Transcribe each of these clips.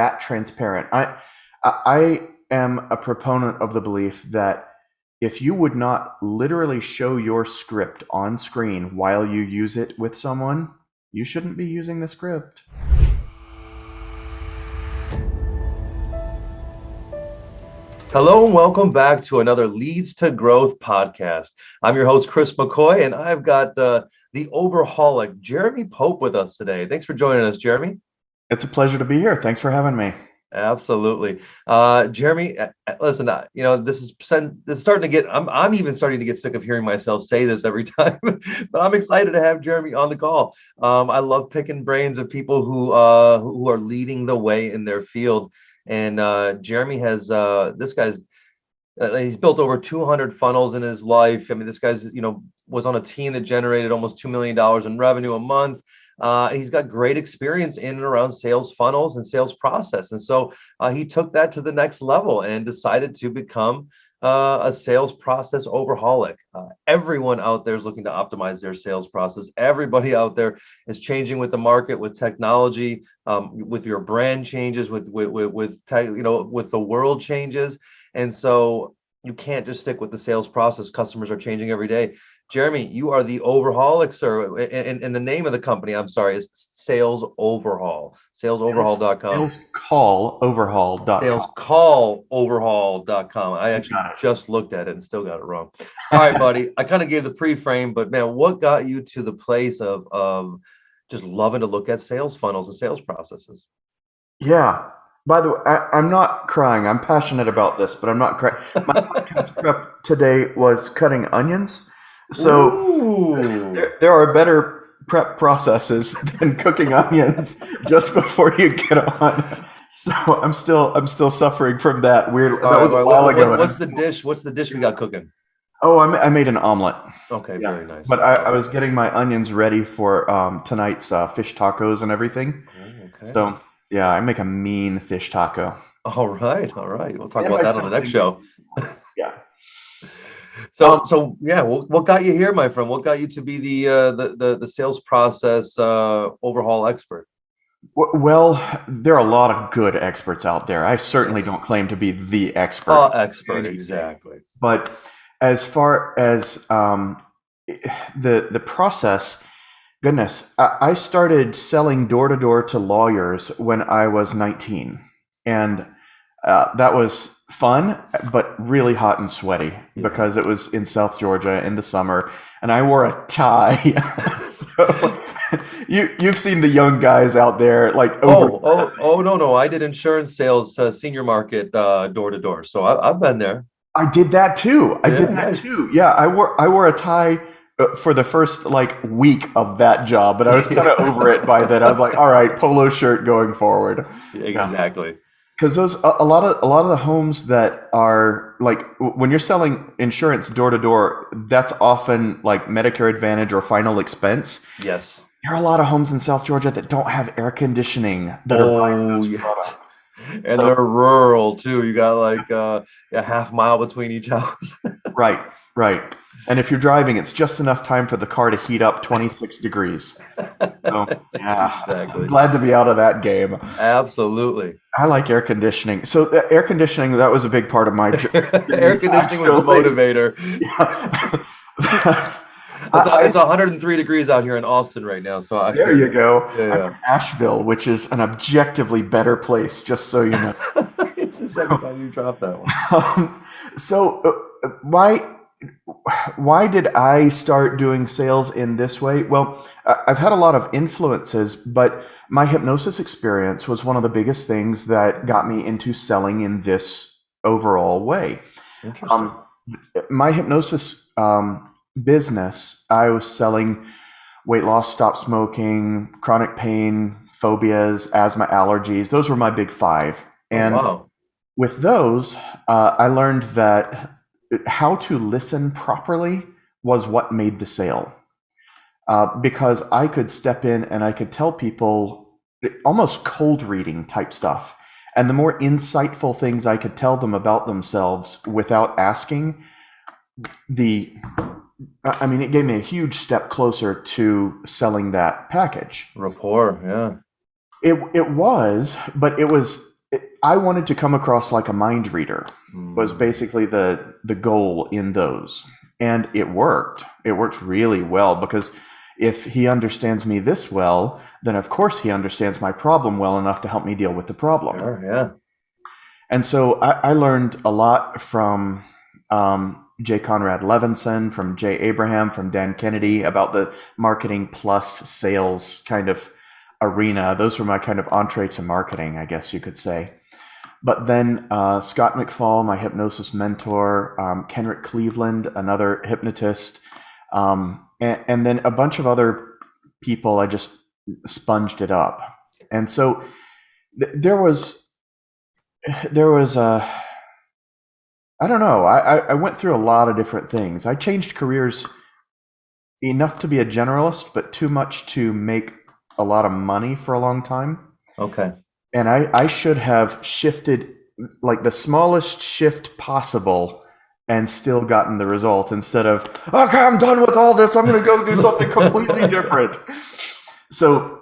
that transparent. I am a proponent of the belief that if you would not literally show your script on screen while you use it with someone, you shouldn't be using the script. Hello and welcome back to another Leads to Growth podcast. I'm your host, Chris McCoy, and I've got the Overhaulic, Jeremy Pope, with us today. Thanks for joining us, Jeremy. It's a pleasure to be here. Thanks for having me. Absolutely. Jeremy, listen, this is starting to get, I'm even starting to get sick of hearing myself say this every time, but I'm excited to have Jeremy on the call. I love picking brains of people who are leading the way in their field. And Jeremy has, he's built over 200 funnels in his life. I mean, this guy's, was on a team that generated almost $2 million in revenue a month. He's got great experience in and around sales funnels and sales process. And so he took that to the next level and decided to become a sales process overhaulic. Everyone out there is looking to optimize their sales process. Everybody out there is changing with the market, with technology, with your brand changes, with the world changes. And so you can't just stick with the sales process. Customers are changing every day. Jeremy, you are the Overhaulic, sir. And the name of the company, I'm sorry, is Sales Overhaul. SalesOverhaul.com. SalesCallOverhaul.com. SalesCallOverhaul.com. I actually just looked at it and still got it wrong. All right, buddy. I kind of gave the pre-frame, but man, what got you to the place of just loving to look at sales funnels and sales processes? Yeah. By the way, I'm not crying. I'm passionate about this, but I'm not crying. My podcast prep today was cutting onions. So there are better prep processes than cooking onions just before you get on. So I'm still suffering from that weird. That was a while ago. What's the dish? What's the dish we got cooking? Oh, I made an omelet. Okay, yeah. Very nice. But I was getting my onions ready for tonight's fish tacos and everything. Okay. So yeah, I make a mean fish taco. All right. We'll talk about that on the next show. Yeah. So yeah, what got you here, my friend? What got you to be the sales process overhaul expert? Well, there are a lot of good experts out there. I certainly don't claim to be the expert. Expert, exactly. But as far as the process, goodness, I started selling door to door to lawyers when I was 19, and that was fun, but really hot and sweaty because it was in South Georgia in the summer, and I wore a tie. So you've seen the young guys out there like no, I did insurance sales senior market door to door, so I've been there. I did that too. Yeah, I wore a tie for the first week of that job, but I was kind of over it by then. I was like, all right, polo shirt going forward. Exactly. Because those a lot of the homes that are when you're selling insurance door to door, that's often like Medicare Advantage or final expense. Yes. There are a lot of homes in South Georgia that don't have air conditioning that are buying those products. And they're rural too. You got a half mile between each house. Right. And if you're driving, it's just enough time for the car to heat up 26 degrees. So, yeah, exactly. I'm glad to be out of that game. Absolutely. I like air conditioning. So the air conditioning, that was a big part of my journey. Air conditioning was the motivator. Yeah. It's 103 degrees out here in Austin right now. So there you go. Yeah. I'm in Asheville, which is an objectively better place, just so you know. It's the second time you dropped that one. Why did I start doing sales in this way? Well, I've had a lot of influences, but my hypnosis experience was one of the biggest things that got me into selling in this overall way. Interesting. My hypnosis business, I was selling weight loss, stop smoking, chronic pain, phobias, asthma, allergies. Those were my big five. And with those, I learned that how to listen properly was what made the sale. Because I could step in and I could tell people almost cold reading type stuff. And the more insightful things I could tell them about themselves without asking, it gave me a huge step closer to selling that package. Rapport, yeah. It was, but it was I wanted to come across like a mind reader was Mm. basically the goal in those. And it worked. It worked really well because if he understands me this well, then of course he understands my problem well enough to help me deal with the problem. Sure, yeah. And so I learned a lot from J. Conrad Levinson, from Jay Abraham, from Dan Kennedy about the marketing plus sales kind of arena. Those were my kind of entree to marketing, I guess you could say. But then Scott McFall, my hypnosis mentor, Kenrick Cleveland, another hypnotist, and then a bunch of other people, I just sponged it up. And so there was a, I don't know, I went through a lot of different things. I changed careers enough to be a generalist, but too much to make a lot of money for a long time. Okay. And I should have shifted like the smallest shift possible and still gotten the result instead of, okay, I'm done with all this. I'm going to go do something completely different. So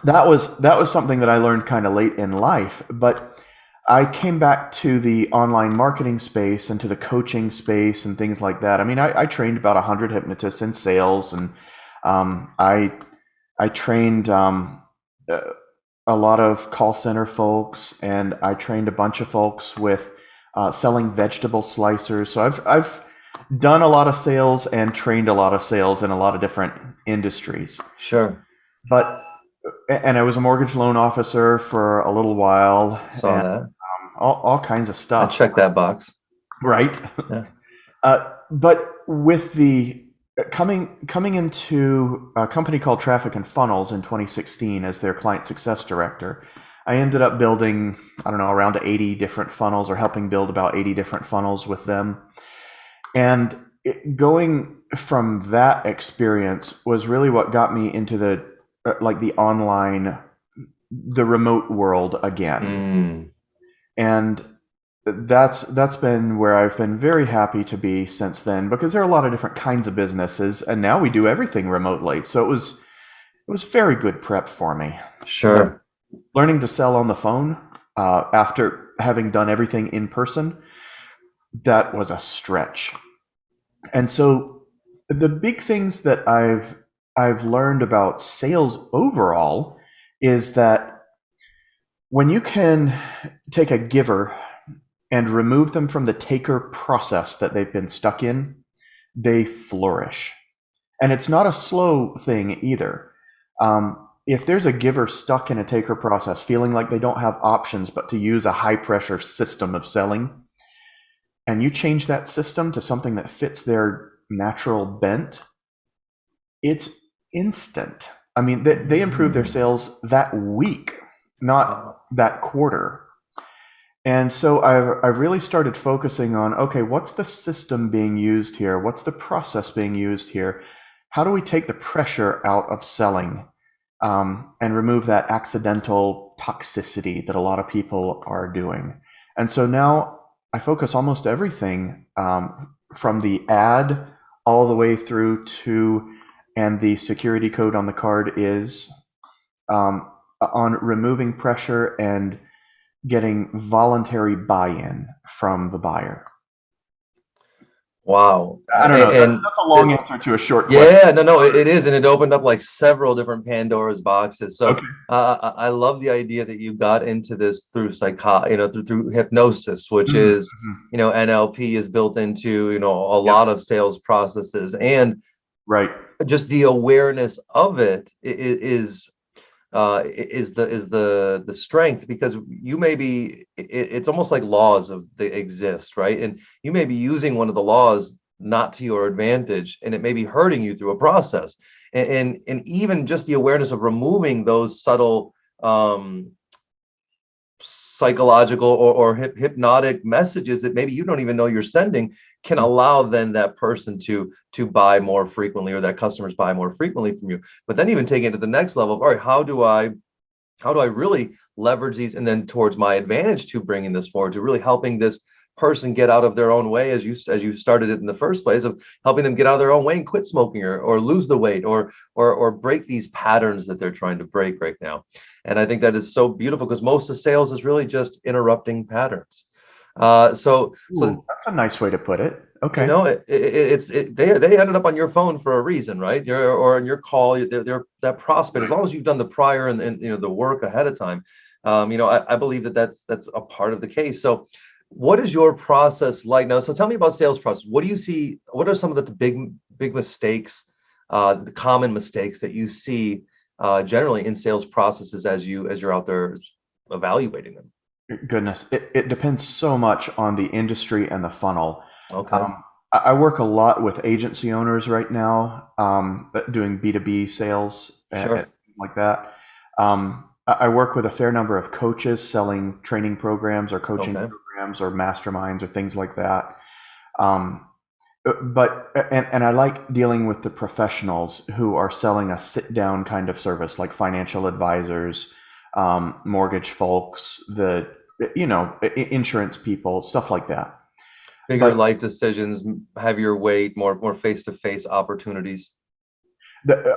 that was something that I learned kind of late in life. But I came back to the online marketing space and to the coaching space and things like that. I mean, I trained about 100 hypnotists in sales, and I trained a lot of call center folks, and I trained a bunch of folks with selling vegetable slicers. So I've done a lot of sales and trained a lot of sales in a lot of different industries. Sure. And I was a mortgage loan officer for a little while. Saw and, that. all kinds of I stuff. checked that box. Right. Yeah. But with the coming into a company called Traffic and Funnels in 2016 as their client success director, I ended up building, I don't know, around 80 different funnels, or helping build about 80 different funnels with them. And going from that experience was really what got me into the online, the remote world again. Mm. And that's been where I've been very happy to be since then, because there are a lot of different kinds of businesses, and now we do everything remotely. So it was very good prep for me. Sure. Learning to sell on the phone after having done everything in person, that was a stretch. And so the big things that I've learned about sales overall is that when you can take a giver and remove them from the taker process that they've been stuck in, they flourish. And it's not a slow thing either. If there's a giver stuck in a taker process, feeling like they don't have options but to use a high pressure system of selling, and you change that system to something that fits their natural bent, it's instant. I mean, they improve their sales that week, not that quarter. And so I've really started focusing on, okay, what's the system being used here? What's the process being used here? How do we take the pressure out of selling and remove that accidental toxicity that a lot of people are doing? And so now I focus almost everything from the ad all the way through to, and the security code on the card is on removing pressure and getting voluntary buy-in from the buyer. Wow. I don't know. And that's a long answer to a short question. yeah, no, it is, and it opened up like several different Pandora's boxes. So Okay. I love the idea that you got into this through through hypnosis, which Mhm. is, NLP is built into, a lot of sales processes, and Right. just the awareness of it is the strength, because you may be, it's almost like laws they exist, right? And you may be using one of the laws not to your advantage, and it may be hurting you through a process, and even just the awareness of removing those subtle psychological or hypnotic messages that maybe you don't even know you're sending can allow then that person to buy more frequently, or that customers buy more frequently from you. But then even taking it to the next level of, all right, how do I really leverage these and then towards my advantage to bringing this forward, to really helping this person get out of their own way, as you started it in the first place, of helping them get out of their own way and quit smoking, or lose the weight, or break these patterns that they're trying to break right now. And I think that is so beautiful, because most of sales is really just interrupting patterns. So Ooh, that's a nice way to put it. you Okay. know, they ended up on your phone for a reason, right? Or in your call, they're that prospect. As long as you've done the prior and the work ahead of time, I believe that that's a part of the case. So, what is your process like now? So, tell me about sales process. What do you see? What are some of the big mistakes, the common mistakes that you see generally in sales processes as you're out there evaluating them? Goodness, it depends so much on the industry and the funnel. Okay, I work a lot with agency owners right now, doing B2B sales and sure. things like that. I work with a fair number of coaches selling training programs or coaching Okay. programs or masterminds or things like that. Um, and I like dealing with the professionals who are selling a sit down kind of service, like financial advisors, mortgage folks, insurance people, stuff like that. Bigger But life decisions, heavier weight, more face-to-face opportunities.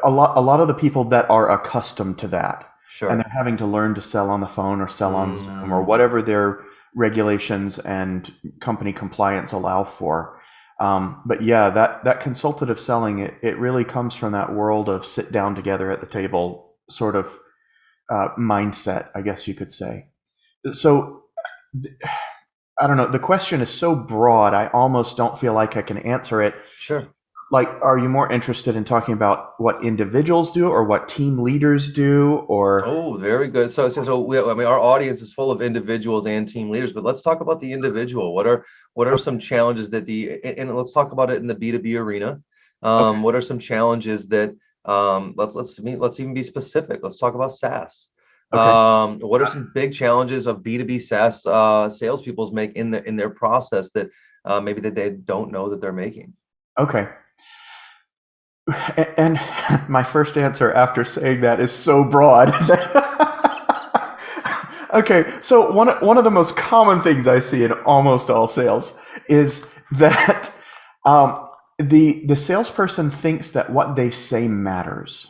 a lot of the people that are accustomed to that, and Sure. they're having to learn to sell on the phone or sell on Zoom or Mm, whatever their regulations and company compliance allow for. But yeah, that consultative selling, it really comes from that world of sit down together at the table sort of mindset, I guess you could say. So I don't know. The question is so broad, I almost don't feel like I can answer it. sure. Like, are you more interested in talking about what individuals do or what team leaders do or Oh, very good. I mean, our audience is full of individuals and team leaders, but let's talk about the individual. What are okay, some challenges and let's talk about it in the B2B arena. okay, What are some challenges that let's even be specific. Let's talk about SaaS. okay. What are some big challenges of B2B SaaS salespeople's make in their process that maybe that they don't know that they're making? Okay. And my first answer after saying that is so broad. Okay, so one of the most common things I see in almost all sales is that the salesperson thinks that what they say matters.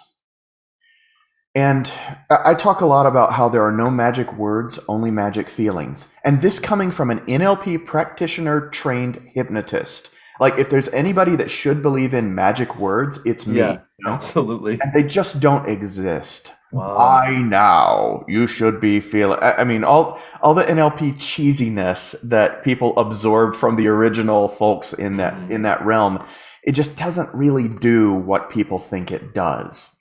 And I talk a lot about how there are no magic words, only magic feelings. And this coming from an NLP practitioner trained hypnotist. Like, if there's anybody that should believe in magic words, it's me, Yeah, absolutely. and they just don't exist. Wow. By now, you should be feeling. I mean, all the NLP cheesiness that people absorbed from the original folks in Mm, that realm, it just doesn't really do what people think it does.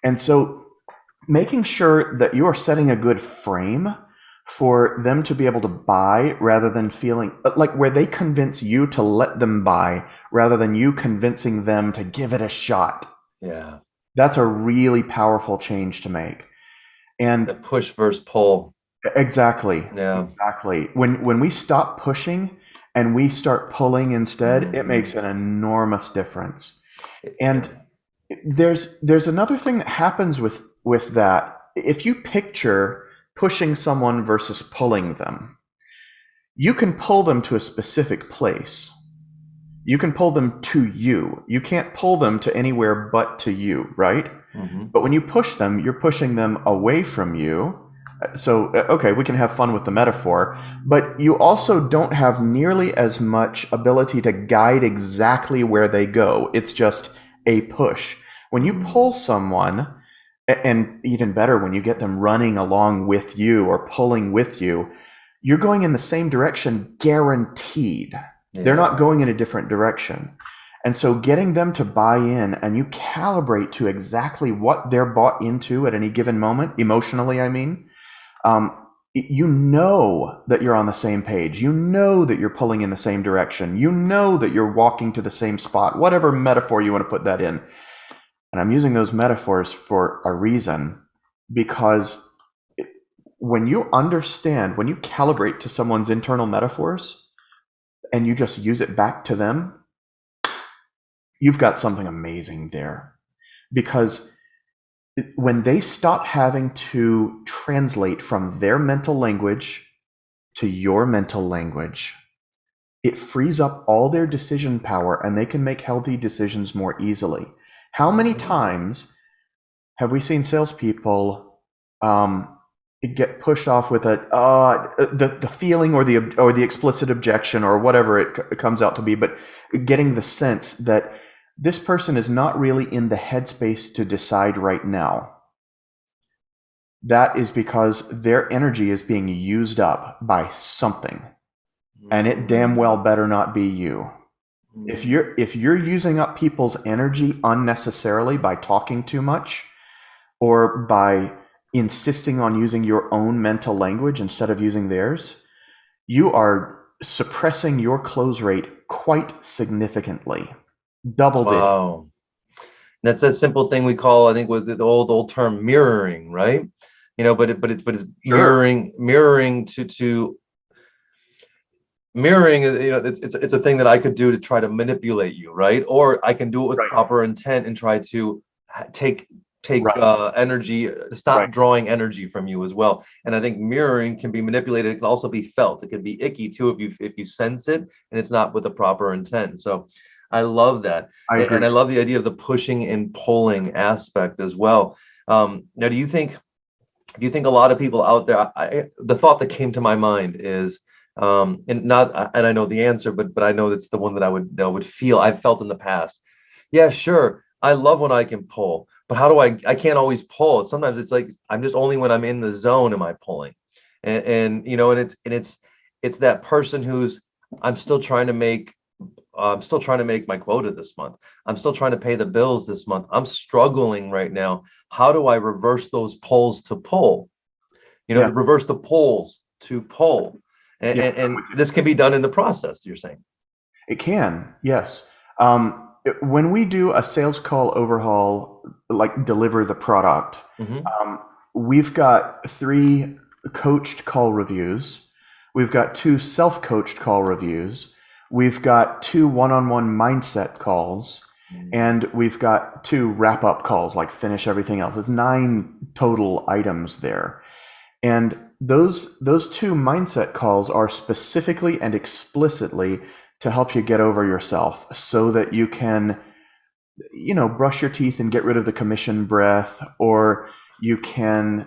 And so, making sure that you are setting a good frame for them to be able to buy rather than feeling like where they convince you to let them buy rather than you convincing them to give it a shot. yeah. That's a really powerful change to make. The And push versus pull. exactly, Yeah. exactly. When we stop pushing and we start pulling instead, it makes Mhm. an enormous difference. And Yeah. there's another thing that happens with that. If you picture pushing someone versus pulling them, you can pull them to a specific place. You can pull them to you. You can't pull them to anywhere but to you, right? Mhm. But when you push them, you're pushing them away from you. So, okay, we can have fun with the metaphor, but you also don't have nearly as much ability to guide exactly where they go. It's just a push. When you pull Mm. someone, and even better, when you get them running along with you or pulling with you, you're going in the same direction, guaranteed. They're not Yeah. going in a different direction. And so getting them to buy in and you calibrate to exactly what they're bought into at any given moment, emotionally, I mean, you know that you're on the same page. You know that you're pulling in the same direction. You know that you're walking to the same spot, whatever metaphor you want to put that in. And I'm using those metaphors for a reason because when you understand, when you calibrate to someone's internal metaphors and you just use it back to them, you've got something amazing there. Because when they stop having to translate from their mental language to your mental language, it frees up all their decision power and they can make healthy decisions more easily. How many times have we seen salespeople get pushed off with the feeling or the explicit objection or whatever it comes out to be, but getting the sense that this person is not really in the headspace to decide right now. That is because their energy is being used up by something, and it damn well better not be you. If you're using up people's energy unnecessarily by talking too much or by insisting on using your own mental language instead of using theirs, you are suppressing your close rate quite significantly. Double digit. Wow. That's that simple thing we call, I think, with the old term mirroring, right? But it's Sure. mirroring to mirroring. It's a thing that I could do to try to manipulate you, right? Or I can do it with Right. proper intent and try to take Right. energy, stop Right. drawing energy from you as well. And I think mirroring can be manipulated. It can also be felt. It can be icky too if you sense it and it's not with the proper intent. So I love that. I agree. And I love the idea of the pushing and pulling aspect as well. Now, do you think a lot of people out there, the thought that came to my mind is, and I know the answer, but I know that's the one that I would feel, I've felt in the past. Yeah, sure. I love when I can pull, but how do I can't always pull. Sometimes it's like, I'm just only when I'm in the zone am I pulling. And it's that person who's, I'm still trying to make I'm still trying to make my quota this month. I'm still trying to pay the bills this month. I'm struggling right now. How do I reverse those pulls to pull? Yeah. To reverse the pulls to pull. And, Yeah. and, and this can be done in the process, you're saying. It can. Yes. When we do a sales call overhaul, like deliver the product, Mhm. we've got 3 coached call reviews. We've got 2 self-coached call reviews. We've got 2 one-on-one mindset calls, and we've got 2 wrap-up calls, like finish everything else. It's 9 total items there. And those 2 mindset calls are specifically and explicitly to help you get over yourself so that you can, brush your teeth and get rid of the commission breath, or you can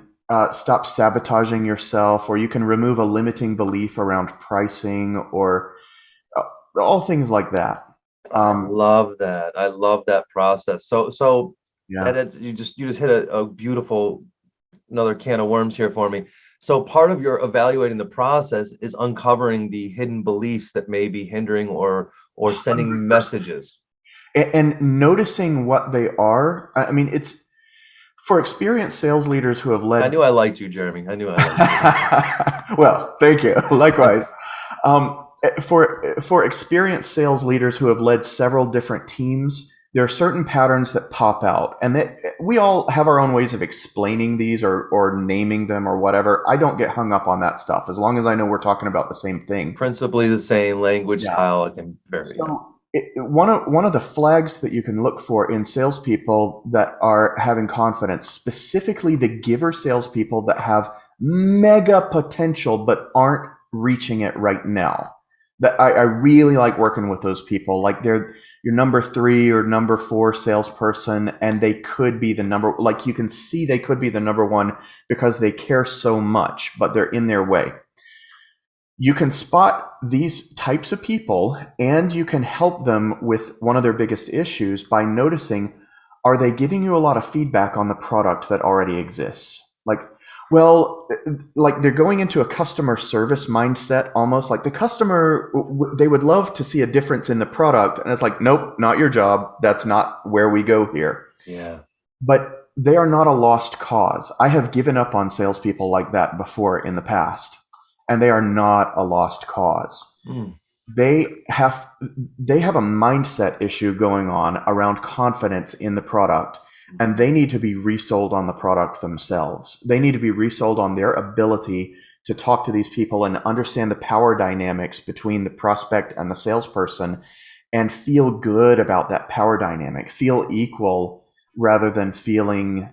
stop sabotaging yourself, or you can remove a limiting belief around pricing, or all things like that. I love that. I love that process. So Yeah. you just hit a beautiful another can of worms here for me. So part of your evaluating the process is uncovering the hidden beliefs that may be hindering or sending 100%. messages. And noticing what they are. I mean, it's for experienced sales leaders who have I led. knew I liked you, Jeremy. I knew I liked you. Well, thank you. Likewise. For experienced sales leaders who have led several different teams, there are certain patterns that pop out, and that we all have our own ways of explaining these or naming them or whatever. I don't get hung up on that stuff as long as I know we're talking about the same thing. Principally the same language Yeah. style. It can vary. Yeah. So one of the flags that you can look for in salespeople that are having confidence, specifically the giver salespeople that have mega potential but aren't reaching it right now. That I really like working with those people. Like they're your number 3 or number 4 salesperson, and they could be the number. Like you can see they could be the number 1 because they care so much, but they're in their way. You can spot these types of people, and you can help them with one of their biggest issues by noticing, are they giving you a lot of feedback on the product that already exists? Like they're going into a customer service mindset, almost like the customer, they would love to see a difference in the product. And it's like, nope, not your job. That's not where we go here. Yeah. But they are not a lost cause. I have given up on salespeople like that before in the past, and they are not a lost cause. Mm. They have a mindset issue going on around confidence in the product, and they need to be resold on the product themselves. They need to be resold on their ability to talk to these people and understand the power dynamics between the prospect and the salesperson and feel good about that power dynamic, feel equal rather than feeling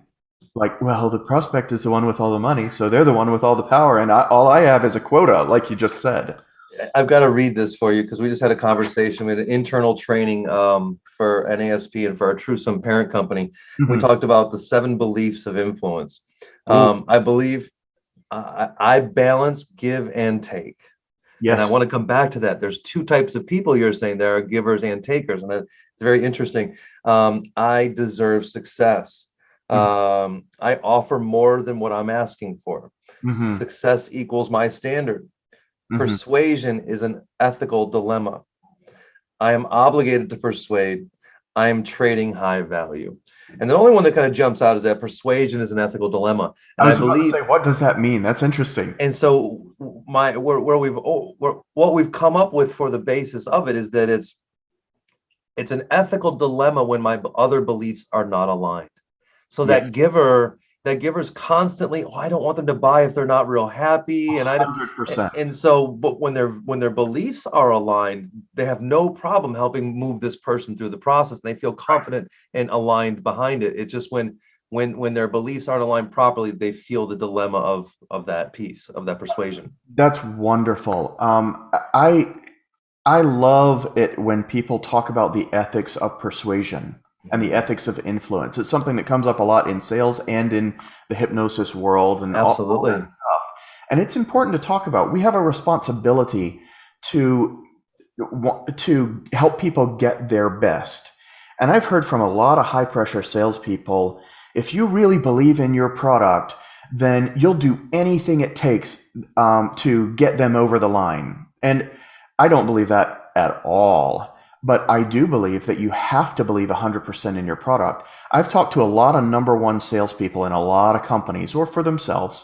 like, well, the prospect is the one with all the money, so they're the one with all the power, and all I have is a quota, like you just said. I've got to read this for you because we just had a conversation. We had an internal training for NASP and for our Trusome parent company. We Mhm. talked about the 7 beliefs of influence. Ooh, I believe I balance, give, and take. And I yes. want to come back to that. There's 2 types of people you're saying. There are givers and takers, and it's very interesting. I deserve success. Mhm. I offer more than what I'm asking for. Mhm. Success equals my standard. Mhm. Persuasion is an ethical dilemma. I am obligated to persuade. I am trading high value. And the only one that kind of jumps out is that persuasion is an ethical dilemma. I And I was about to say, believe, what does that mean? That's interesting. and so what we've come up with for the basis of it is that it's an ethical dilemma when my other beliefs are not aligned. So Yes, that giver's constantly, oh, I don't want them to buy if they're not real happy, and I 100%. and so, but when their beliefs are aligned, they have no problem helping move this person through the process, and they feel confident and aligned behind it. It's just when their beliefs aren't aligned properly, they feel the dilemma of that piece of that persuasion. That's wonderful. I love it when people talk about the ethics of persuasion and the Mhm. ethics of influence. It's something that comes up a lot in sales and in the hypnosis world and all that Absolutely. stuff. And it's important to talk about. We have a responsibility to to help people get their best. And I've heard from a lot of high pressure salespeople, if you really believe in your product, then you'll do anything it takes to get them over the line. And I don't believe that at all. But I do believe that you have to believe 100% in your product. I've talked to a lot of number one salespeople in a lot of companies or for themselves,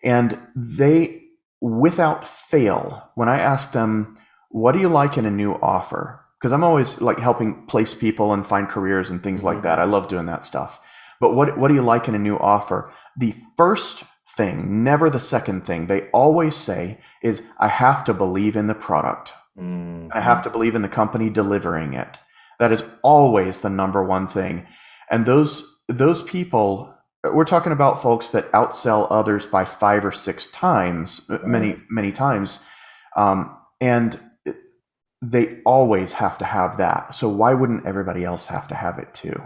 and they, without fail, when I ask them, what do you like in a new offer? Because I'm always like helping place people and find careers and things like Mhm. that. I love doing that stuff. But what do you like in a new offer? The first thing, never the second thing, they always say is, I have to believe in the product. I have Mhm. to believe in the company delivering it. That is always the number one thing. And those people, we're talking about folks that outsell others by 5 or 6 times, Right. many times, and they always have to have that. So why wouldn't everybody else have to have it too?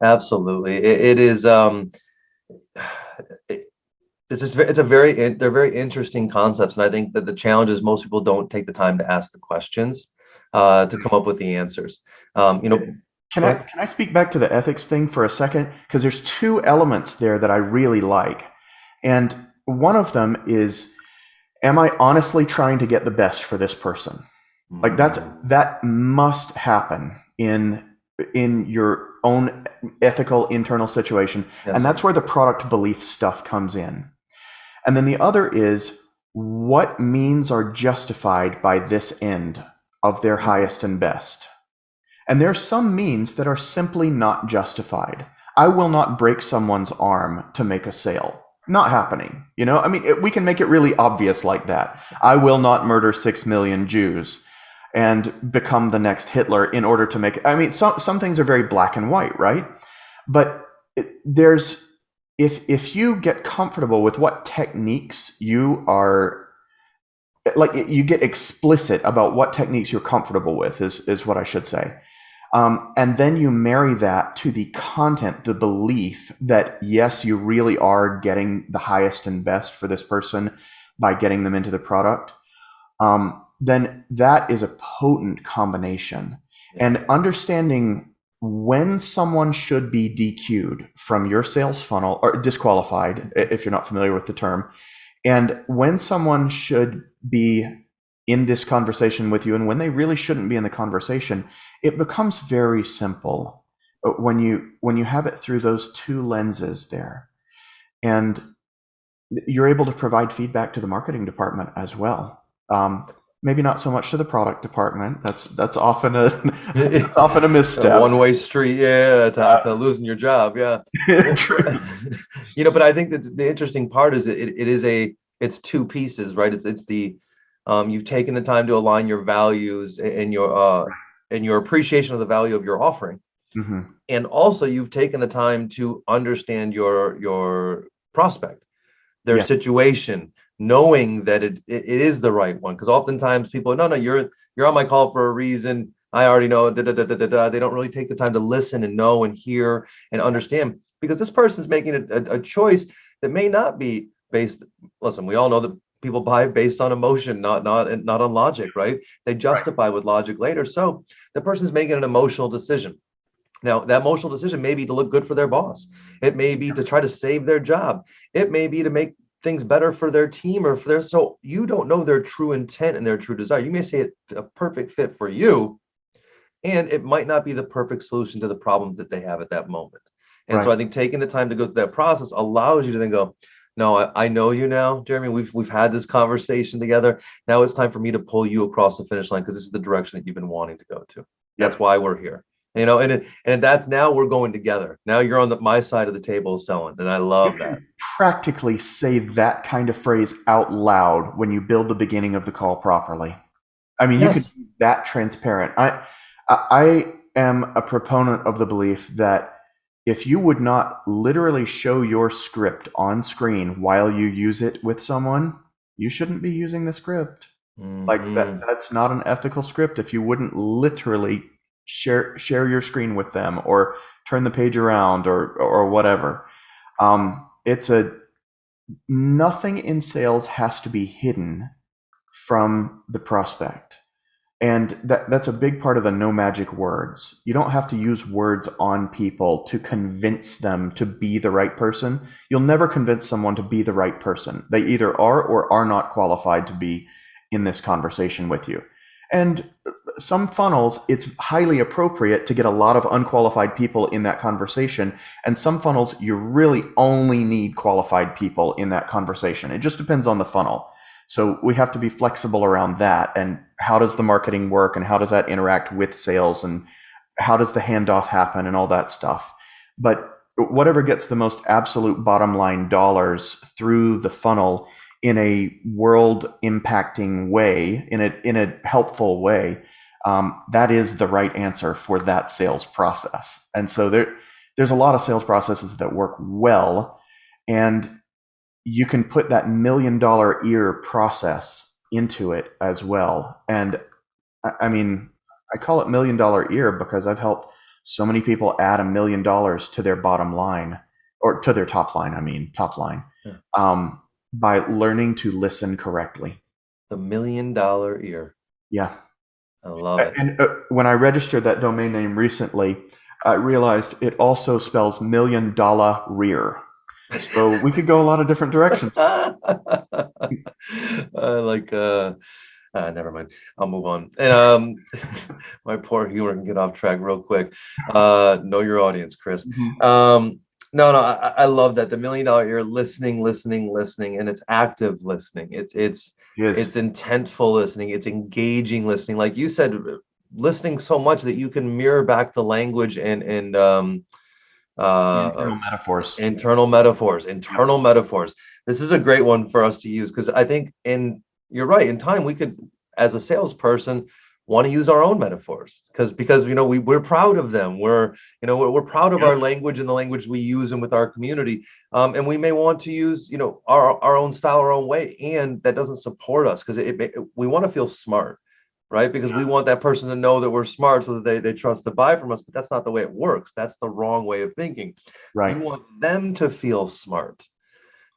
Absolutely. It is it, it's just it's a they're very interesting concepts, and I think that the challenge is most people don't take the time to ask the questions to come up with the answers. Can Go I ahead. can I speak back to the ethics thing for a second? Because there's 2 elements there that I really like, and one of them is, am I honestly trying to get the best for this person? Like Mm, that must happen in your own ethical internal situation, and yes. that's where the product belief stuff comes in. And then the other is, what means are justified by this end of their Mm, highest and best. And there are some means that are simply not justified. I will not break someone's arm to make a sale. Not happening. I mean, we can make it really obvious like that. I will not murder 6 million Jews and become the next Hitler in order to make. I mean, some things are very black and white, right? But there's, if you get comfortable with what techniques you are, like, you get explicit about what techniques you're comfortable with, is what I should say. And then you marry that to the content, the belief that, yes, you really are getting the highest and best for this person by getting them into the product. Then that is a potent combination. Yeah. And understanding when someone should be DQ'd from your sales funnel or disqualified, if you're not familiar with the term, and when someone should be in this conversation with you and when they really shouldn't be in the conversation, it becomes very simple when you have it through those 2 lenses there. And you're able to provide feedback to the marketing department as well. Maybe not so much to the product department. That's often a that's often a A misstep. one-way street, yeah, to losing your job, yeah. Well, True. but I think that the interesting part is it's 2 pieces, right? It's the you've taken the time to align your values and your appreciation of the value of your offering, Hmm. and also you've taken the time to understand your prospect, their Yes. situation, knowing that it is the right one. Because oftentimes people, no, you're on my call for a reason. I already know. Da, da, da, da, da, da. They don't really take the time to listen and know and hear and understand, because this person's making a choice that may not be based. Listen, we all know that people buy based on emotion, not on logic, right? They Right. justify with logic later. So the person's making an emotional decision. Now, that emotional decision may be to look good for their boss. It may be to try to save their job. It may be to make things better for their team or for their, so you don't know their true intent and their true desire. You may say it's a perfect fit for you, and it might not be the perfect solution to the problem that they have at that moment. And so Right. I think taking the time to go through that process allows you to then go, no, I know you now, Jeremy. We've had this conversation together. Now it's time for me to pull you across the finish line because this is the direction that you've been wanting to go to. That's Yep. why we're here. And that's now we're going together. Now you're on my side of the table selling, and I You love that. can practically say that kind of phrase out loud when you build the beginning of the call properly. I mean, you could Yes. be that transparent. I am a proponent of the belief that if you would not literally show your script on screen while you use it with someone, you shouldn't be using the script. Like Hmm. that's not an ethical script if you wouldn't literally share your screen with them or turn the page around or whatever. It's a Nothing in sales has to be hidden from the prospect. And that's a big part of the no magic words. You don't have to use words on people to convince them to be the right person. You'll never convince someone to be the right person. They either are or are not qualified to be in this conversation with you. And some funnels, it's highly appropriate to get a lot of unqualified people in that conversation. And some funnels, you really only need qualified people in that conversation. It just depends on the funnel. So we have to be flexible around that. And how does the marketing work and how does that interact with sales and how does the handoff happen and all that stuff. But whatever gets the most absolute bottom line dollars through the funnel in a world impacting way, in a helpful way, that is the right answer for that sales process. And so there's a lot of sales processes that work well, and you can put that $1 million ear process into it as well. And I mean, I call it $1 million ear because I've helped so many people add $1 million to their bottom line or to their top line. I mean, top line, Yeah. by learning to listen correctly. The $1 million ear. Yeah. I love it. And when I registered that domain name recently, I realized it also spells $1 million rear. So we could go a lot of different directions. Like never mind. I'll move on. And my poor humor can get off track real quick. Know your audience, Chris. Mhm. No, I love that. The $1 million ear, listening, listening, listening, and it's active listening. It's Yes. intentful listening. It's engaging listening. Like you said, listening so much that you can mirror back the language and Internal metaphors. Yep. internal metaphors. This is a great one for us to use because I think you're right, in time we could, as a salesperson, want to use our own metaphors because we're proud of them. We're proud of our Yep. language and the language we use and with our community. And we may want to use our own style, our own way, and that doesn't support us because we want to feel smart, right? Because we want that person to know that we're smart so that they trust to buy from us, but that's not the way it works. That's the wrong way of thinking. You Right. want them to feel smart.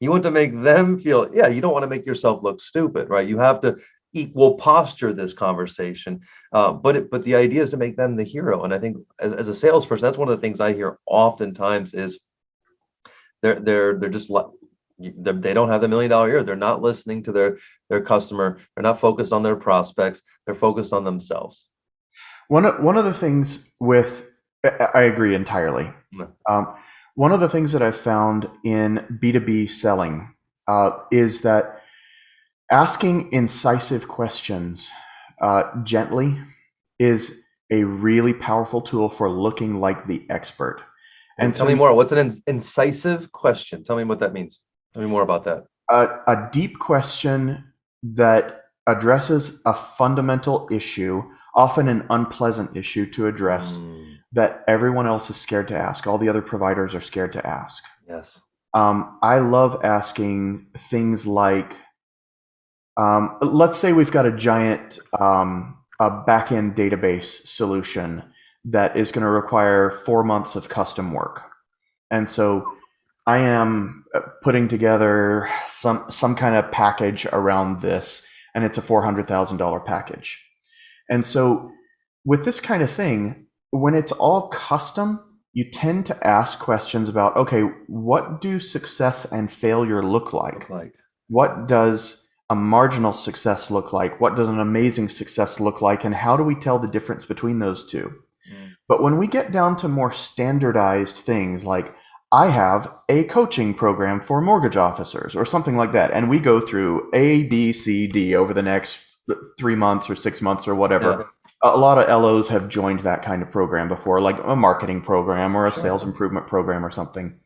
You want to make them feel, yeah, you don't want to make yourself look stupid, right? You have to equal posture this conversation. But the idea is to make them the hero. And I think as a salesperson, that's one of the things I hear oftentimes is they're just they don't have the $1 million ear. They're not listening to their customer. They're not focused on their prospects. They're focused on themselves. One of the things with I agree entirely. Mm. Um, One of the things that I've found in B2B selling is that asking incisive questions gently is a really powerful tool for looking like the expert. And Tell so me more. What's an incisive question? Tell me what that means. Tell me more about that. a deep question that addresses a fundamental issue, often an unpleasant issue to address, Mm, that everyone else is scared to ask. All the other providers are scared to ask. yes. I love asking things like, Let's say we've got a giant a backend database solution that is going to require 4 months of custom work. And so I am putting together some kind of package around this, and it's a $400,000 package. And so with this kind of thing, when it's all custom, you tend to ask questions about, okay, what do success and failure look like? What does a marginal success look like? What does an amazing success look like? And how do we tell the difference between those two? But when we get down to more standardized things like, I have a coaching program for mortgage officers or something like that, and we go through A, B, C, D over the next 3 months or 6 months or whatever. A lot of LOs have joined that kind of program before, like a marketing program or a sales improvement program or something.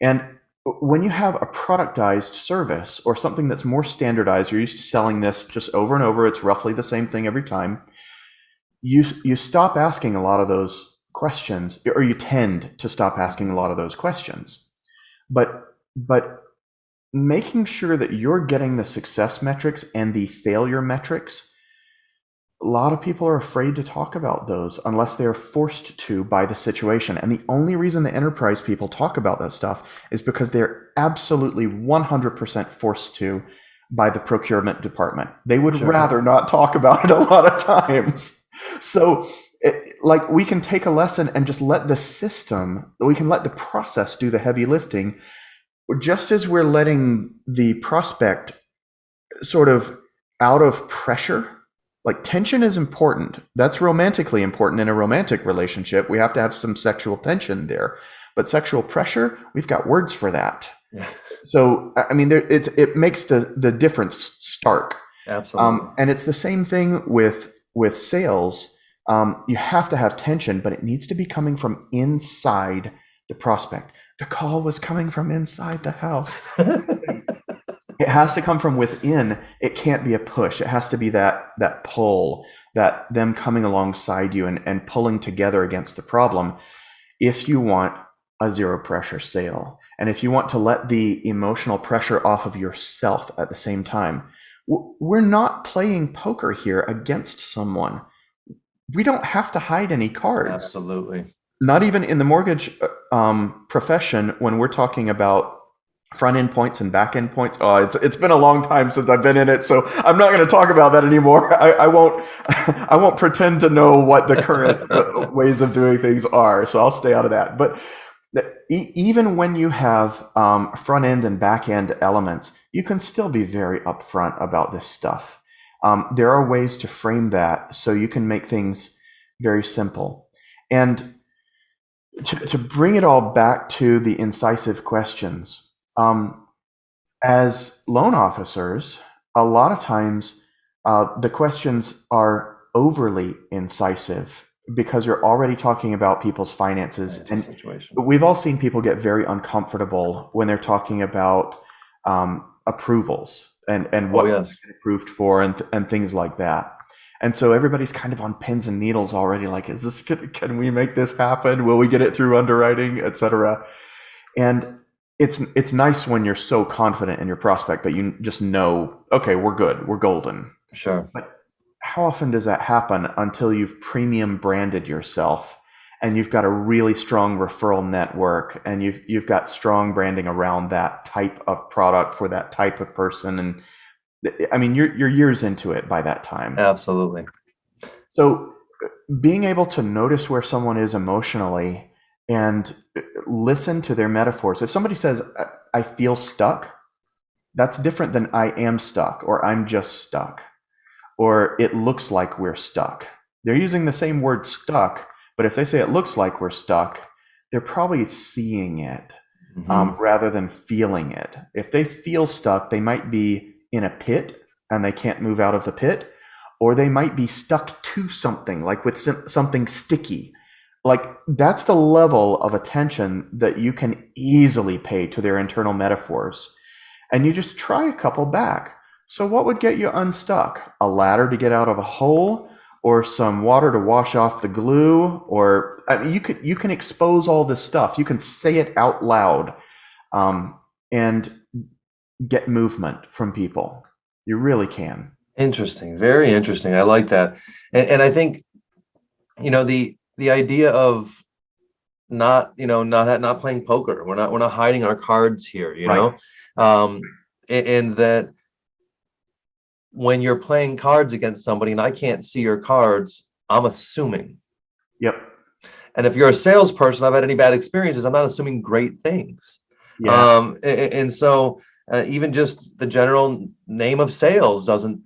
And when you have a productized service or something that's more standardized, you're used to selling this just over and over, it's roughly the same thing every time, you stop asking a lot of those questions, or you tend to stop asking a lot of those questions. But making sure that you're getting the success metrics and the failure metrics, a lot of people are afraid to talk about those unless they're forced to by the situation. And the only reason the enterprise people talk about that stuff is because they're absolutely 100% forced to by the procurement department. They would rather not talk about it a lot of times. So like we can take a lesson and just let the system, we can let the process do the heavy lifting, just as we're letting the prospect sort of out of pressure. Like tension is important. That's romantically important in a romantic relationship. We have to have some sexual tension there. But sexual pressure, we've got words for that. So, I mean, it makes the difference stark. Absolutely. And it's the same thing with sales. You have to have tension, but it needs to be coming from inside the prospect. The call was coming from inside the house. It has to come from within. It can't be a push. It has to be that pull, that them coming alongside you and pulling together against the problem if you want a zero pressure sale. And if you want to let the emotional pressure off of yourself at the same time. We're not playing poker here against someone. We don't have to hide any cards. Absolutely. Not even in the mortgage profession when we're talking about front end points and back end points. Oh, it's been a long time since I've been in it, so I'm not going to talk about that anymore. I won't pretend to know what the current ways of doing things are, so I'll stay out of that. But even when you have front end and back end elements, you can still be very upfront about this stuff. There are ways to frame that so you can make things very simple. And to bring it all back to the incisive questions, as loan officers, a lot of times the questions are overly incisive because you're already talking about people's finances. And we've all seen people get very uncomfortable when they're talking about approvals and what they're approved for and things like that. And so everybody's kind of on pins and needles already, like, is this, can we make this happen? Will we get it through underwriting, et cetera? And it's nice when you're so confident in your prospect that you just know, okay, we're good, we're golden. Sure. But how often does that happen until you've premium branded yourself and you've got a really strong referral network and you've got strong branding around that type of product for that type of person? And I mean, you're years into it by that time. Absolutely. So being able to notice where someone is emotionally and listen to their metaphors. If somebody says, I feel stuck, that's different than I am stuck, or I'm just stuck, or it looks like we're stuck. They're using the same word stuck, but if they say it looks like we're stuck, they're probably seeing it rather than feeling it. If they feel stuck, they might be in a pit and they can't move out of the pit, or they might be stuck to something, like with something sticky. Like that's the level of attention that you can easily pay to their internal metaphors. And you just try a couple back. So what would get you unstuck? A ladder to get out of a hole, or some water to wash off the glue, or I mean, you can expose all this stuff. You can say it out loud and get movement from people. You really can. Interesting. Very interesting. I like that. And I think, the idea of not playing poker. We're not hiding our cards here, Right. and that when you're playing cards against somebody and I can't see your cards, I'm assuming. Yep. And if you're a salesperson, I've had any bad experiences, I'm not assuming great things. Yeah. And so even just the general name of sales doesn't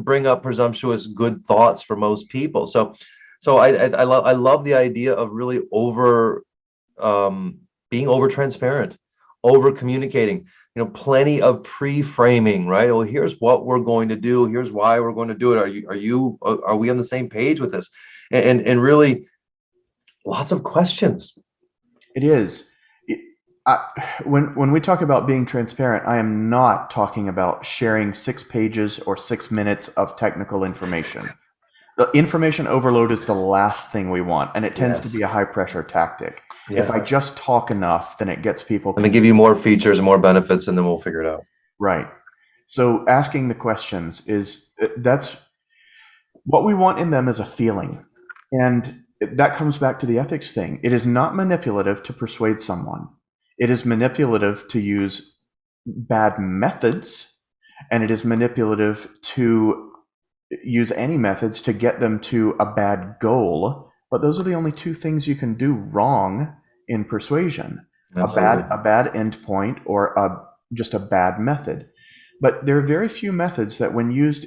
bring up presumptuous good thoughts for most people. So I love the idea of really being over transparent, over communicating, plenty of pre-framing, right? Well, here's what we're going to do. Here's why we're going to do it. Are we on the same page with this? And really lots of questions. It is. When we talk about being transparent, I am not talking about sharing 6 pages or 6 minutes of technical information. The information overload is the last thing we want, and it tends to Yes. be a high pressure tactic. Yeah. If I just talk enough, then it gets people Let me give you more features and more benefits, and then we'll figure it out. right. So asking the questions that's what we want in them is a feeling. And that comes back to the ethics thing. It is not manipulative to persuade someone. It is manipulative to use bad methods, and it is manipulative to use any methods to get them to a bad goal. But those are the only two things you can do wrong in persuasion. Absolutely. A bad endpoint or just a bad method. But there are very few methods that, when used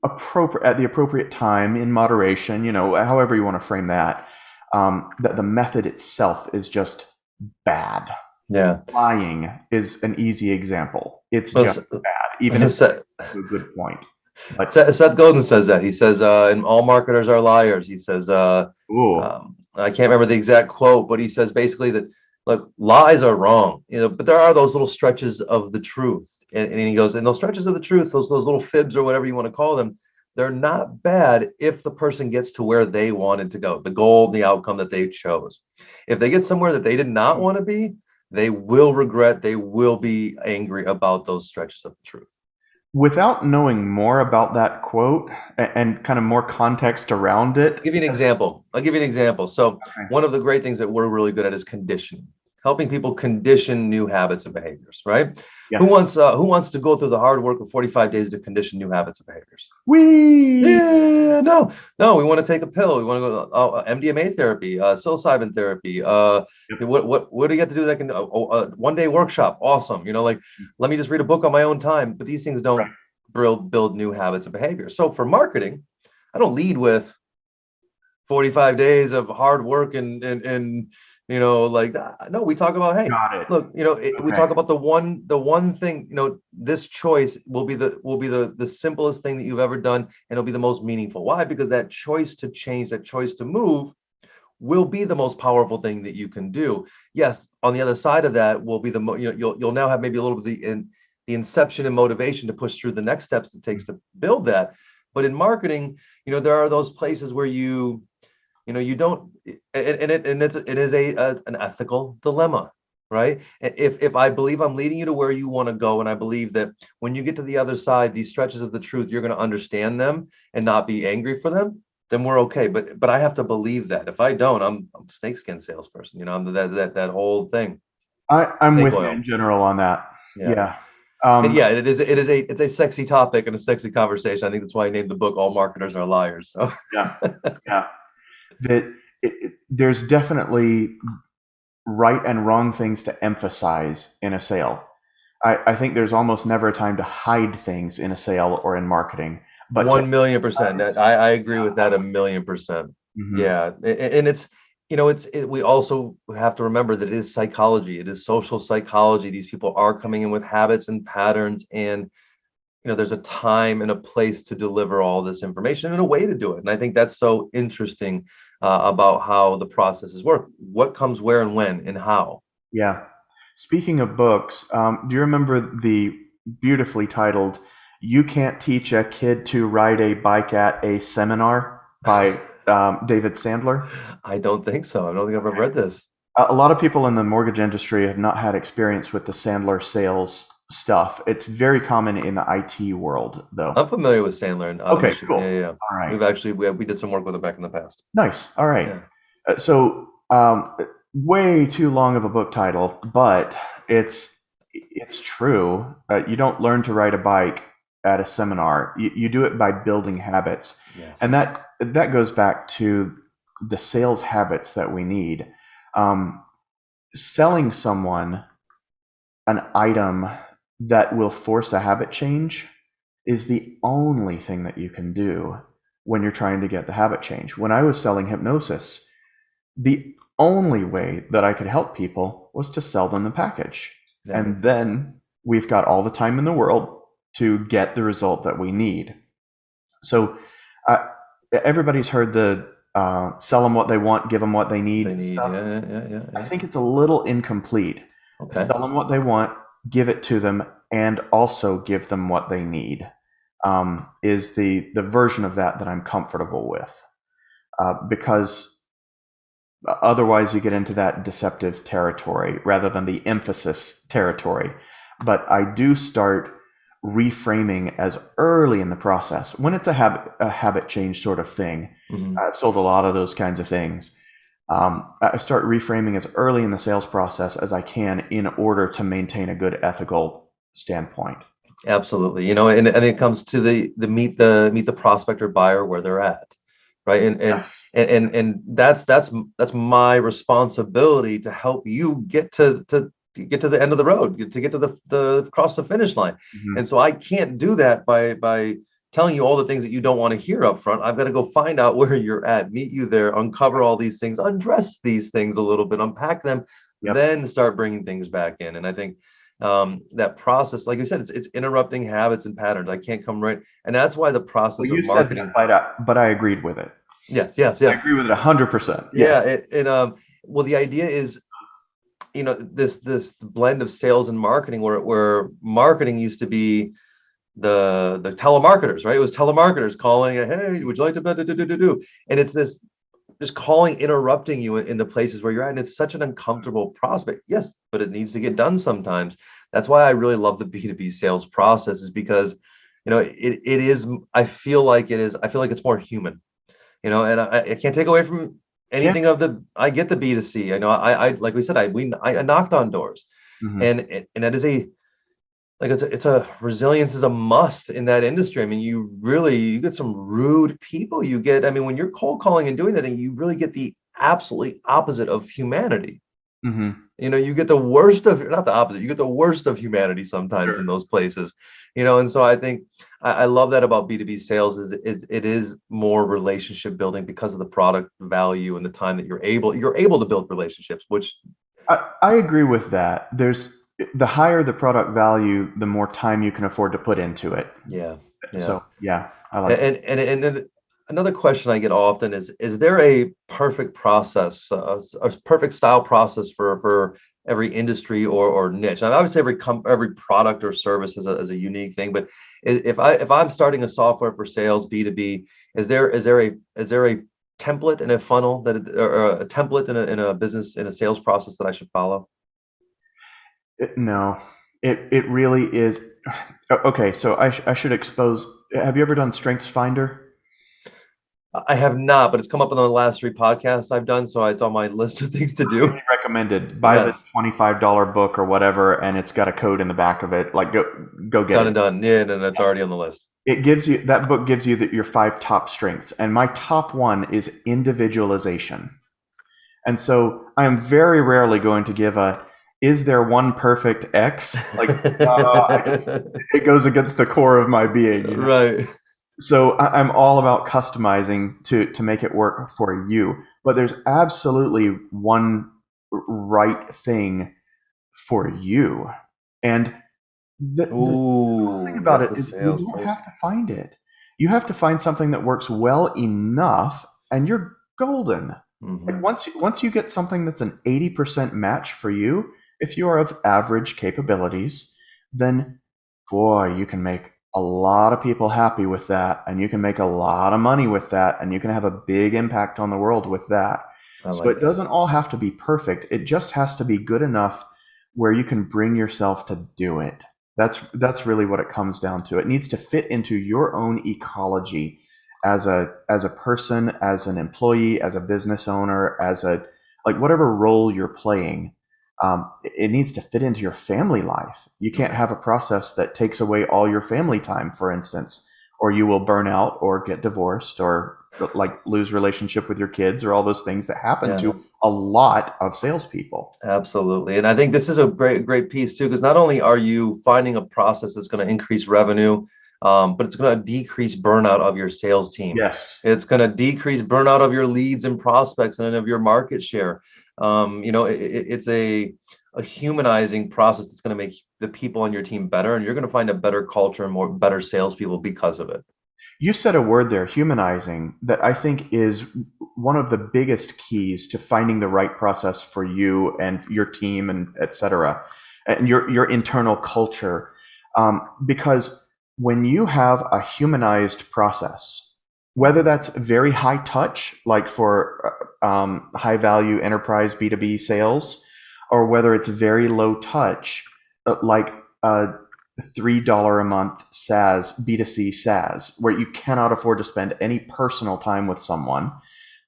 at the appropriate time, in moderation, however you want to frame that, that the method itself is just bad. Yeah. Lying is an easy example. It's Well, just bad, even if it's a good point. But Seth Godin says that. He says, and all marketers are liars. He says, ooh, I can't remember the exact quote, but he says basically that, look, lies are wrong, but there are those little stretches of the truth. And he goes, and those stretches of the truth, those little fibs or whatever you want to call them, they're not bad if the person gets to where they wanted to go, the goal, the outcome that they chose. If they get somewhere that they did not want to be, they will regret, they will be angry about those stretches of the truth. without knowing more about that quote and kind of more context around it. I'll give you an example. So Okay. one of the great things that we're really good at is conditioning, helping people condition new habits and behaviors, right? Yeah. Who wants to go through the hard work of 45 days to condition new habits and behaviors? Yeah, no, we want to take a pill. We want to go MDMA therapy, psilocybin therapy. Yep. What do you have to do that can 1-day workshop? Awesome. Let me just read a book on my own time. But these things don't build new habits and behaviors. So for marketing, I don't lead with 45 days of hard work and like that. No, we talk about, hey, Got it. look, we talk about the one thing, this choice will be the simplest thing that you've ever done, and it'll be the most meaningful. Why? Because that choice to change, that choice to move will be the most powerful thing that you can do. Yes, on the other side of that will be you'll now have maybe a little bit of the inception and motivation to push through the next steps it takes to build that. But in marketing, there are those places where you don't, and it is an ethical dilemma, right? If I believe I'm leading you to where you want to go, and I believe that when you get to the other side, these stretches of the truth, you're going to understand them and not be angry for them, then we're okay. But I have to believe that. If I don't, I'm a snakeskin salesperson. I'm that whole thing. I'm Snake with oil. you in general on that. Yeah. And yeah, it's a sexy topic and a sexy conversation. I think that's why I named the book "All Marketers Are Liars." So Yeah. That there's definitely right and wrong things to emphasize in a sale. I think there's almost never a time to hide things in a sale or in marketing. But 1,000,000%. I agree with that 1,000,000%. Mhm. Yeah, and we also have to remember that it is psychology. It is social psychology. These people are coming in with habits and patterns, and there's a time and a place to deliver all this information and a way to do it. And I think that's so interesting about how the processes work. What comes where and when and how. Yeah. Speaking of books, do you remember the beautifully titled "You Can't Teach a Kid to Ride a Bike at a Seminar" by David Sandler? I don't think so. I don't think I've ever read this. A lot of people in the mortgage industry have not had experience with the Sandler sales stuff. It's very common in the IT world, though. I'm familiar with Sandler and Okay, automation. cool. Yeah, yeah, yeah. All right. We've actually we did some work with him back in the past. Nice. All right. Yeah. So, way too long of a book title, but it's true. You don't learn to ride a bike at a seminar. You do it by building habits, Yes. and that goes back to the sales habits that we need. Selling someone an item that will force a habit change is the only thing that you can do when you're trying to get the habit change. When I was selling hypnosis, the only way that I could help people was to sell them the package. Yeah. And then we've got all the time in the world to get the result that we need. So everybody's heard the sell them what they want, give them what they need, stuff. Yeah. I think it's a little incomplete. Okay. Sell them what they want, give it to them, and also give them what they need, is the version of that I'm comfortable with, because otherwise you get into that deceptive territory rather than the emphasis territory. But I do start reframing as early in the process when it's a habit change sort of thing. I've sold a lot of those kinds of things. I start reframing as early in the sales process as I can in order to maintain a good ethical standpoint. Absolutely. And it comes to the meet the prospect or buyer where they're at, right? Yes. And that's my responsibility to help you get to the end of the road, to get to the cross the finish line. Mhm. And so I can't do that by telling you all the things that you don't want to hear up front. I've got to go find out where you're at, meet you there, uncover all these things, address these things a little bit, unpack them, Yep. then start bringing things back in. And I think that process, like you said, it's interrupting habits and patterns. I can't come right, and that's why the process Well, you of marketing. said that, but I agreed with it. Yes. I agree with it 100%. Yeah. Well, the idea is, this blend of sales and marketing, where marketing used to be the telemarketers, right? It was telemarketers calling, hey, would you like to do? And it's this just calling, interrupting you in the places where you're at. And it's such an uncomfortable prospect. Yes, but it needs to get done sometimes. That's why I really love the B2B sales process, is because, it is, I feel like it's more human, and I can't take away from anything I get the B2C. I know I like we said, I knocked on doors, Mhm. and that is it's a resilience is a must in that industry. I mean, you get some rude people. When you're cold calling and doing that thing, you really get the absolutely opposite of humanity. Mhm. You get the worst of, not the opposite, you get the worst of humanity sometimes in those places. And so I think I love that about B2B sales, is it is more relationship building because of the product value and the time that you're able to build relationships, which I agree with that. The higher the product value, the more time you can afford to put into it. yeah. So yeah, I like it. And then another question I get often is there a perfect process, a perfect style process for every industry or niche? And obviously every product or service is a unique thing, but if I'm starting a software for sales B2B, is there a template in a funnel or a template in a business, in a sales process that I should follow? No, it really is. Okay, so I should expose. Have you ever done Strengths Finder? I have not, but it's come up in the last 3 podcasts I've done, so it's on my list of things to do. Highly recommended. Buy the Yes. $25 book or whatever, and it's got a code in the back of it. Like go get Done it. and done. Yeah, and that's already on the list. That book gives you your 5 top strengths, and my top one is individualization. And so I am very rarely going to give is there one perfect X? Like, it goes against the core of my being. Right. So I'm all about customizing to make it work for you. But there's absolutely one right thing for you. And the cool thing about it is you don't have to find it. You have to find something that works well enough, and you're golden. Like once you get something that's an 80% match for you, if you are of average capabilities, then boy, you can make a lot of people happy with that, and you can make a lot of money with that, and you can have a big impact on the world with that. So it doesn't all have to be perfect. It just has to be good enough where you can bring yourself to do it. That's really what it comes down to. It needs to fit into your own ecology as a person, as an employee, as a business owner, as a like whatever role you're playing. It needs to fit into your family life. You can't have a process that takes away all your family time, for instance, or you will burn out or get divorced or like lose relationship with your kids or all those things that happen Yeah. to a lot of salespeople. Absolutely. And I think this is a great piece too, because not only are you finding a process that's going to increase revenue, but it's going to decrease burnout of your sales team. Yes. It's going to decrease burnout of your leads and prospects and of your market share. It's a humanizing process that's going to make the people on your team better, and you're going to find a better culture and more better salespeople because of it. You said a word there, humanizing, that I think is one of the biggest keys to finding the right process for you and your team and et cetera, and your internal culture. Because when you have a humanized process, whether that's very high touch, like for high value enterprise B2B sales, or whether it's very low touch, like $3 a month SaaS, B2C SaaS, where you cannot afford to spend any personal time with someone,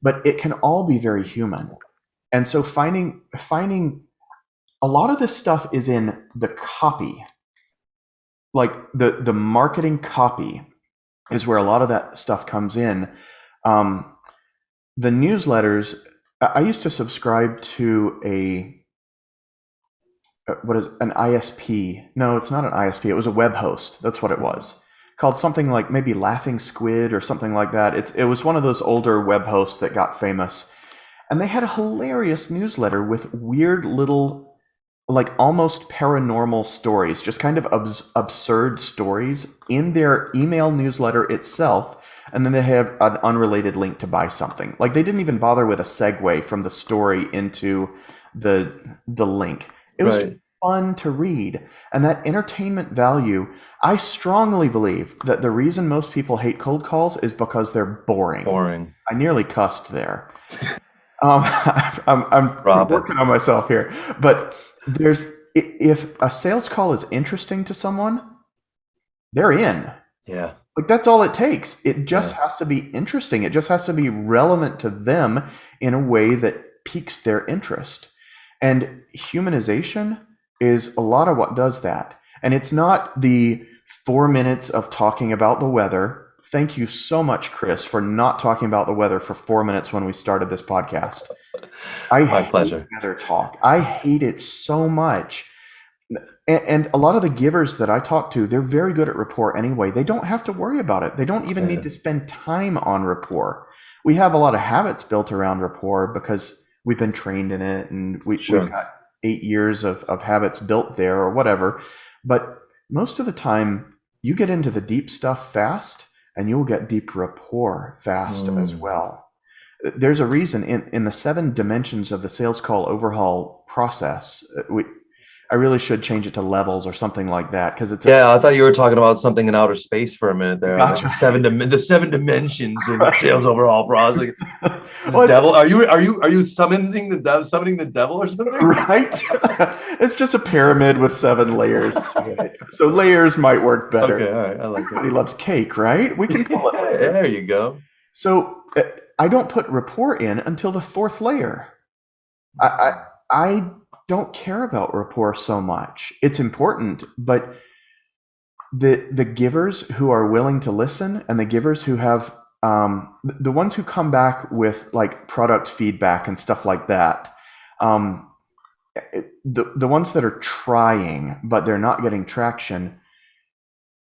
but it can all be very human. And so finding a lot of this stuff is in the copy, like the marketing copy is where a lot of that stuff comes in. The newsletters, I used to subscribe to what is an ISP? No, it's not an ISP. It was a web host. That's what it was. Called something like maybe Laughing Squid or something like that. It was one of those older web hosts that got famous. And they had a hilarious newsletter with weird little, like almost paranormal stories, just kind of absurd stories in their email newsletter itself. And then they have an unrelated link to buy something. Like they didn't even bother with a segue from the story into the link. It was just Right. fun to read. And that entertainment value, I strongly believe that the reason most people hate cold calls is because they're boring. Boring. I nearly cussed there. Um, I'm Drop it. working on myself here. But if a sales call is interesting to someone, they're in. Yeah. Like that's all it takes. It just Yeah. has to be interesting. It just has to be relevant to them in a way that piques their interest. And humanization is a lot of what does that. And it's not the 4 minutes of talking about the weather. Thank you so much, Chris, for not talking about the weather for 4 minutes when we started this podcast. I My hate pleasure. weather talk. I hate it so much. And a lot of the givers that I talk to, they're very good at rapport anyway. They don't have to worry about it. They don't even need Yeah. to spend time on rapport. We have a lot of habits built around rapport because we've been trained in it and we've Sure. got 8 years of habits built there or whatever. But most of the time, you get into the deep stuff fast and you'll get deep rapport fast as Mm. well. There's a reason in the 7 dimensions of the sales call overhaul process. I really should change it to levels or something like that because it's a Yeah, I thought you were talking about something in outer space for a minute there. I was like gotcha. the seven dimensions in the Right. sales overall process. Like, this Well, it's devil, are you summoning the devil or something? right. It's just a pyramid with 7 layers to it. So layers might work better. Okay, all right, I like it. Everybody loves cake, right? We can call it layers. There you go. So I don't put rapport in until the fourth layer. I, I I don't care about rapport so much. It's important, but the givers who are willing to listen and the givers who have the ones who come back with like product feedback and stuff like that, the ones that are trying but they're not getting traction,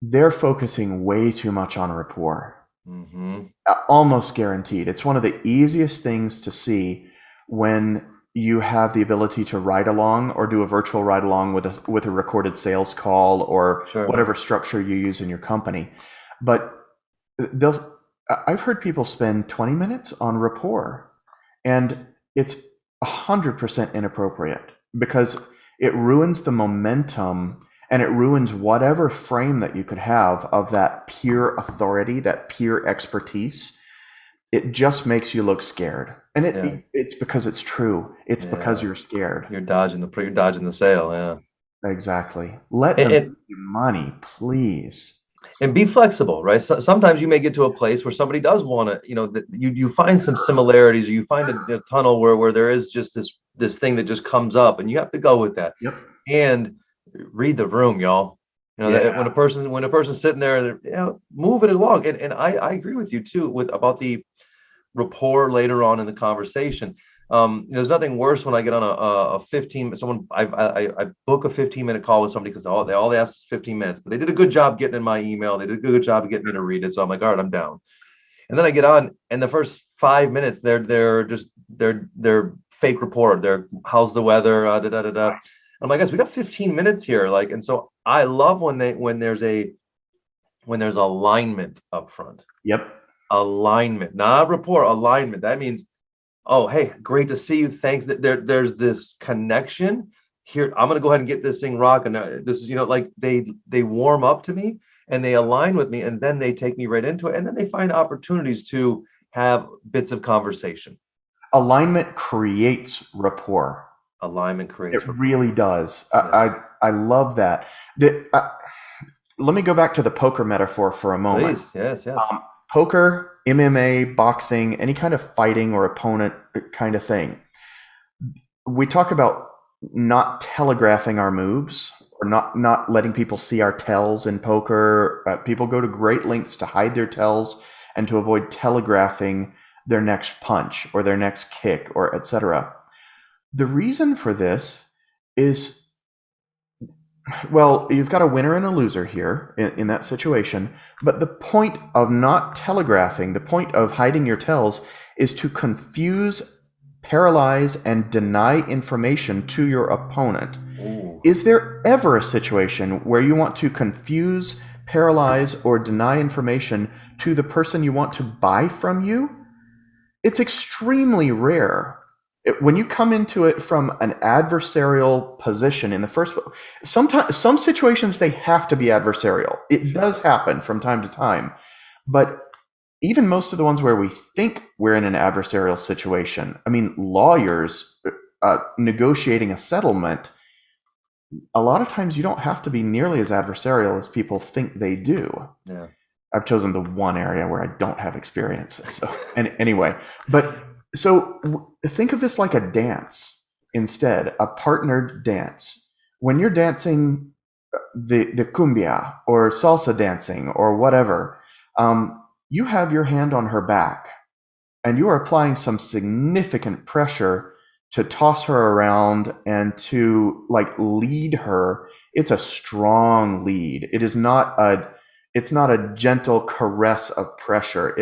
they're focusing way too much on rapport. Mm-hmm. Almost guaranteed. It's one of the easiest things to see when you have the ability to ride along or do a virtual ride along with a recorded sales call or Sure. whatever structure you use in your company. But they'll I've heard people spend 20 minutes on rapport, and it's 100% inappropriate because it ruins the momentum and it ruins whatever frame that you could have of that peer authority, that peer expertise. It just makes you look scared. And Yeah. it's because it's true. It's because Yeah. you're scared. You're dodging the sale. Yeah. Exactly. Let them And give you money, please. and be flexible, right? So, sometimes you may get to a place where somebody does want to, that you find some similarities, or you find a tunnel where there is just this thing that just comes up, and you have to go with that. Yep. And read the room, y'all. That Yeah. when a person's sitting there, move it along. And I agree with you too with about the rapport later on in the conversation. There's nothing worse when I get on a 15 someone I book a 15-minute call with somebody because all they ask is 15 minutes, but they did a good job getting in my email. They did a good job of getting me to read it. So I'm like, all right, I'm down. And then I get on, and the first 5 minutes, they're fake rapport. They're how's the weather? Da, da, da, da. I'm like, guys, we got 15 minutes here. Like, and so I love when there's alignment up front. Yep. Alignment, not rapport, alignment. That means, oh, hey, great to see you. Thanks. That there's this connection here. I'm gonna go ahead and get this thing rocking. This is, like they warm up to me and they align with me, and then they take me right into it, and then they find opportunities to have bits of conversation. Alignment creates rapport. Alignment It creates rapport. really does. Yes. I love that. Let me go back to the poker metaphor for a moment. Please. Yes. Yes. Poker, MMA, boxing, any kind of fighting or opponent kind of thing. We talk about not telegraphing our moves, or not letting people see our tells in poker. People go to great lengths to hide their tells and to avoid telegraphing their next punch or their next kick or etc. The reason for this is, well, you've got a winner and a loser here in that situation. But the point of not telegraphing, the point of hiding your tells, is to confuse, paralyze, and deny information to your opponent. Ooh. Is there ever a situation where you want to confuse, paralyze, or deny information to the person you want to buy from you? It's extremely rare. When you come into it from an adversarial position in the first, sometimes some situations they have to be adversarial. It does happen from time to time, but even most of the ones where we think we're in an adversarial situation, I mean, lawyers negotiating a settlement, a lot of times you don't have to be nearly as adversarial as people think they do. Yeah. I've chosen the one area where I don't have experience. So, and anyway, but so think of this like a dance instead, a partnered dance. When you're dancing the cumbia or salsa dancing or whatever, you have your hand on her back and you are applying some significant pressure to toss her around and to like lead her. It's a strong lead. It's not a gentle caress of pressure.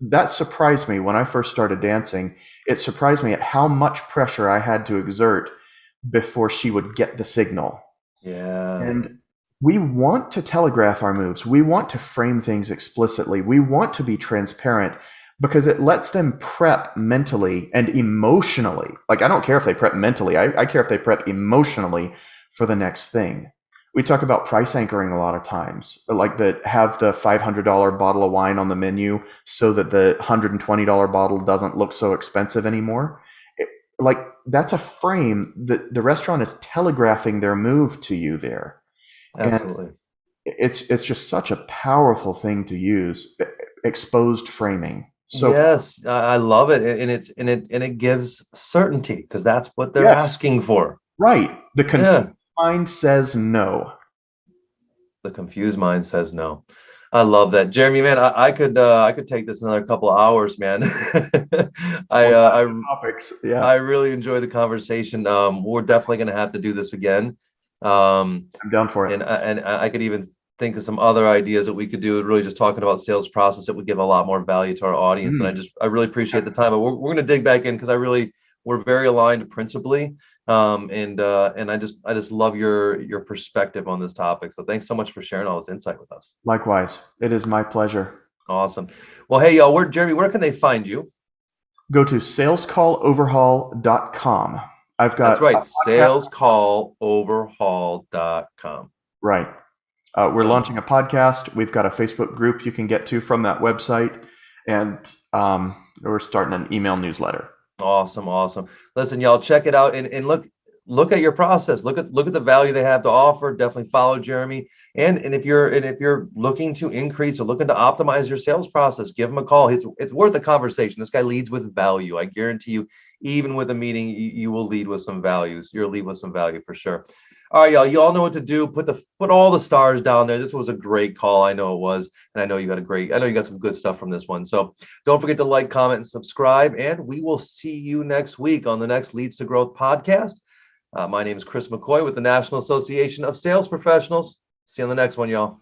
That surprised me when I first started dancing. It surprised me at how much pressure I had to exert before she would get the signal. Yeah. And we want to telegraph our moves. We want to frame things explicitly. We want to be transparent because it lets them prep mentally and emotionally. Like, I don't care if they prep mentally. I care if they prep emotionally for the next thing. We talk about price anchoring a lot of times, like have the $500 bottle of wine on the menu so that the $120 bottle doesn't look so expensive anymore. Like, that's a frame that the restaurant is telegraphing their move to you there. Absolutely. And it's just such a powerful thing to use, exposed framing. So Yes, I love it, and it gives certainty because that's what they're yes, asking for. right. The Yeah, confused mind says no. the confused mind says no. I love that, Jeremy. Man, I could take this another couple of hours, man. I Well, uh, topics. I Yeah, I really enjoy the conversation. We're definitely going to have to do this again. Um, I'm down for it. and I could even think of some other ideas that we could do. Really, just talking about sales process that would give a lot more value to our audience. And Mm. I really appreciate the time. But we're going to dig back in because we're very aligned principally. And I just love your perspective on this topic. So thanks so much for sharing all this insight with us. Likewise, it is my pleasure. Awesome. Well, hey y'all, Jeremy, where can they find you? Go to salescalloverhaul.com. I've That's got right, a podcast. salescalloverhaul.com. Right. We're Boom. launching a podcast. We've got a Facebook group you can get to from that website. And we're starting an email newsletter. Awesome. Listen, y'all, check it out and look. look at your process, look at the value they have to offer. Definitely follow Jeremy. And if you're looking to increase or looking to optimize your sales process, give him a call. It's worth a conversation. This guy leads with value. I guarantee you, even with a meeting, you will lead with some values. You'll lead with some value for sure. All right, y'all. You all know what to do. Put all the stars down there. This was a great call. I know it was, and I know you got some good stuff from this one. So don't forget to like, comment, and subscribe. And we will see you next week on the next Leads to Growth podcast. My name is Chris McCoy with the National Association of Sales Professionals. See you on the next one, y'all.